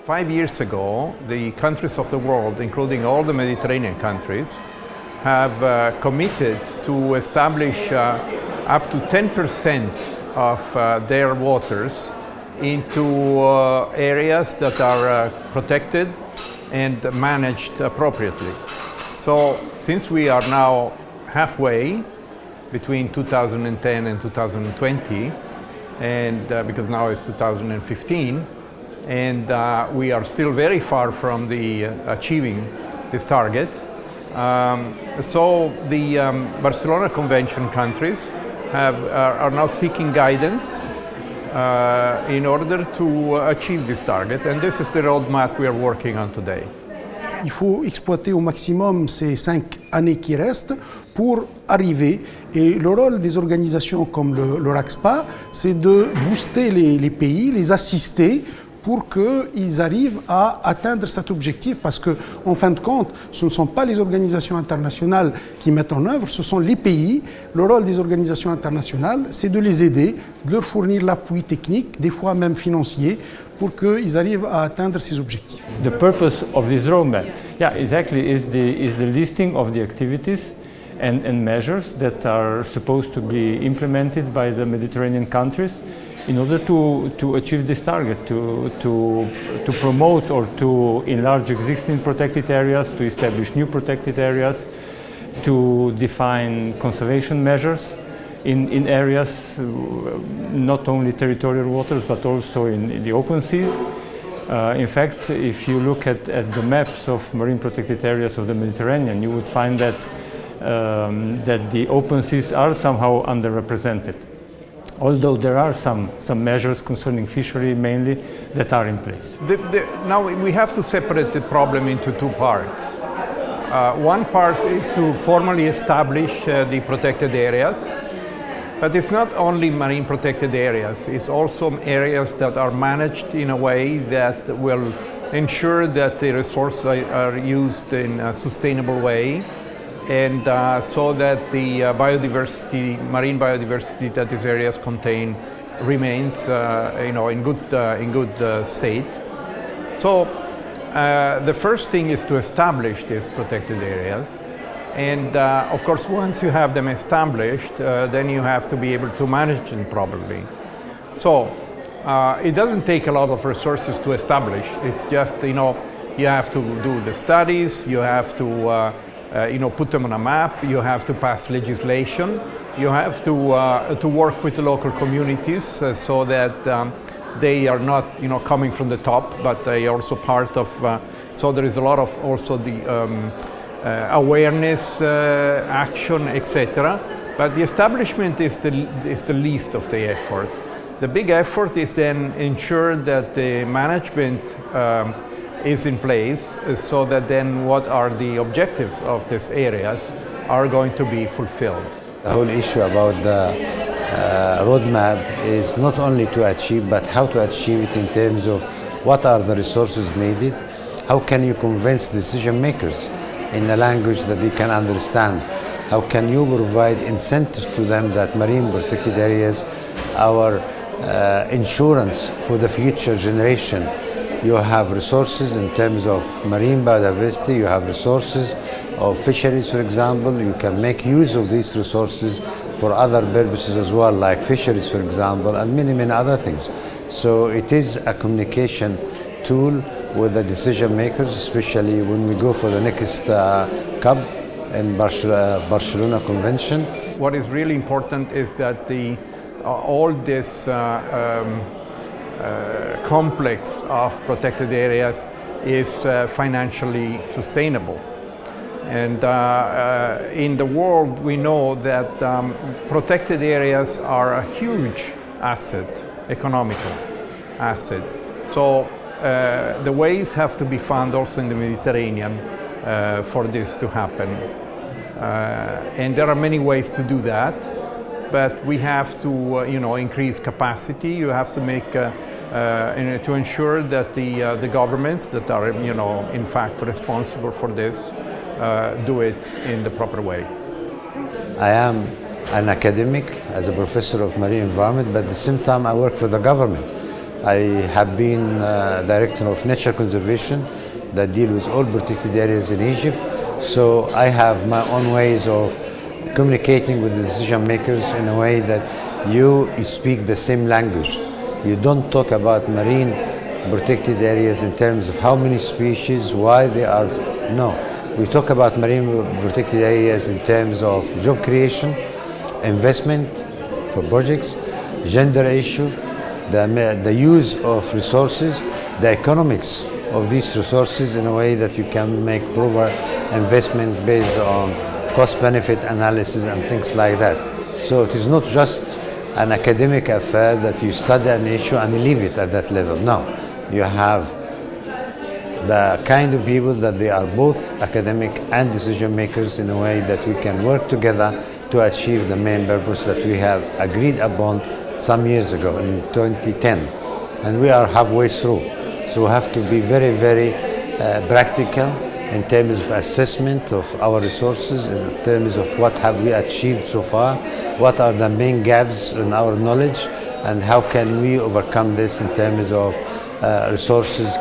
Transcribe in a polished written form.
5 years ago, the countries of the world, including all the Mediterranean countries, have committed to establish up to 10% of their waters into areas that are protected and managed appropriately. So since we are now halfway between 2010 and 2020, and because now it's 2015, and we are still very far from achieving this target. So the Barcelona Convention countries are now seeking guidance in order to achieve this target, and this is the roadmap we are working on today. Il faut exploiter au maximum ces 5 années qui restent pour arriver. Et le rôle des organisations comme le RACSPA, c'est de booster les pays, les assister pour qu'ils arrivent à atteindre cet objectif, parce qu'en fin de compte, ce ne sont pas les organisations internationales qui mettent en œuvre, ce sont les pays. Le rôle des organisations internationales, c'est de les aider, de leur fournir l'appui technique, des fois même financier, pour qu'ils arrivent à atteindre ces objectifs. The purpose of this roadmap, exactly, is the listing of the activities and measures that are supposed to be implemented by the Mediterranean countries in order to achieve this target, to promote or to enlarge existing protected areas, to establish new protected areas, to define conservation measures in areas, not only territorial waters, but also in the open seas. In fact, if you look at the maps of marine protected areas of the Mediterranean, you would find that the open seas are somehow underrepresented. Although there are some measures concerning fishery mainly that are in place. Now we have to separate the problem into two parts. One part is to formally establish the protected areas, but it's not only marine protected areas, it's also areas that are managed in a way that will ensure that the resources are used in a sustainable way, and so that the marine biodiversity that these areas contain remains in good state. So the first thing is to establish these protected areas. And of course, once you have them established, then you have to be able to manage them properly. So it doesn't take a lot of resources to establish. It's just, you have to do the studies, you have to put them on a map, you have to pass legislation, you have to work with the local communities so that they are not coming from the top, but they are also part of, so there is a lot of also the awareness, action, etc. But the establishment is the least of the effort. The big effort is then ensure that the management is in place, so that then what are the objectives of these areas are going to be fulfilled. The whole issue about the roadmap is not only to achieve, but how to achieve it in terms of what are the resources needed, how can you convince decision makers in a language that they can understand, how can you provide incentive to them that marine protected areas, our insurance for the future generation. You have resources in terms of marine biodiversity, you have resources of fisheries, for example. You can make use of these resources for other purposes as well, like fisheries, for example, and many other things. So it is a communication tool with the decision makers, especially when we go for the next COP in Barcelona Convention. What is really important is that all this complex of protected areas is financially sustainable. And in the world, we know that protected areas are a huge asset, economical asset. So the ways have to be found also in the Mediterranean for this to happen. And there are many ways to do that, but we have to increase capacity. You have to make to ensure that the governments that are in fact responsible for this do it in the proper way. I am an academic as a professor of marine environment, but at the same time I work for the government. I have been director of nature conservation that deal with all protected areas in Egypt. So I have my own ways of communicating with the decision makers in a way that you speak the same language. You don't talk about marine protected areas in terms of how many species, why they are, no. We talk about marine protected areas in terms of job creation, investment for projects, gender issue, the use of resources, the economics of these resources in a way that you can make proper investment based on cost-benefit analysis and things like that. So it is not just an academic affair that you study an issue and leave it at that level. No, you have the kind of people that they are both academic and decision makers in a way that we can work together to achieve the main purpose that we have agreed upon some years ago in 2010, and we are halfway through. So we have to be very, very practical in terms of assessment of our resources, in terms of what have we achieved so far, what are the main gaps in our knowledge, and how can we overcome this in terms of resources